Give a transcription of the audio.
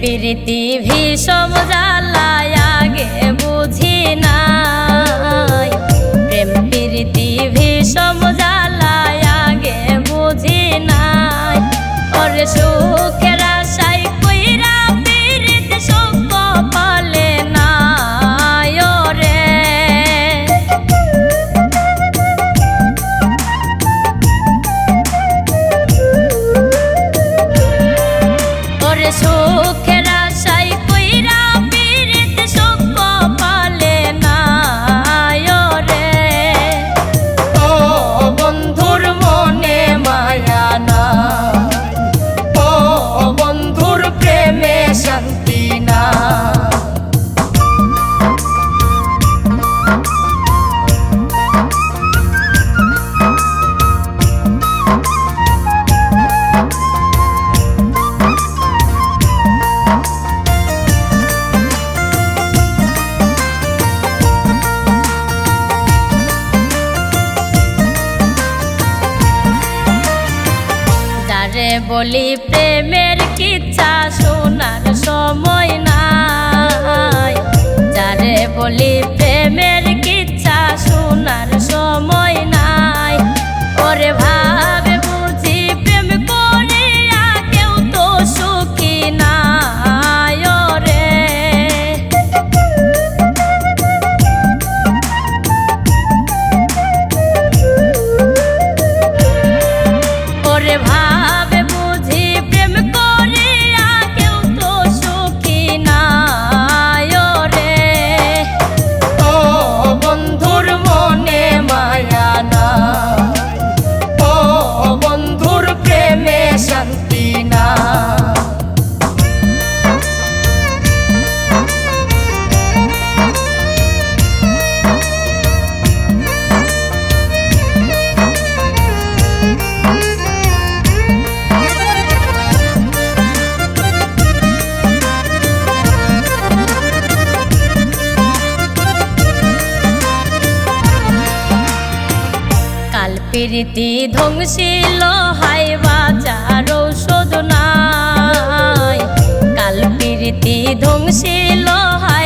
প্রীতি ভীষণ জ্বালায় আগে বুঝি নাই। প্রেম প্রীতি ভীষণ জ্বালায় আগে বুঝি নাই। ওরে সুখের আশায় কইরা প্রীতি সুখ পালে নাই। ওরে সুখের আশায় কইরা প্রীতি সুখ পালে নাই। ও বন্ধুর মনে মায়া না, ও বন্ধুর প্রেমে শান্তি না। বলি প্রেমের কিচ্ছা শোনার সময় নাই। যারে বলি প্রেমের কিচ্ছা শোনার সময় নাই। ওরে ভাবে বুঝি প্রেম করিয়া কেউ তো সুখী নাই। ওরে ভাবে শান্তি না। কাল প্রীতি ধ্বংসিল হাই বাজার ঔষধ নাই। কাল প্রীতি ধ্বংসিল হাই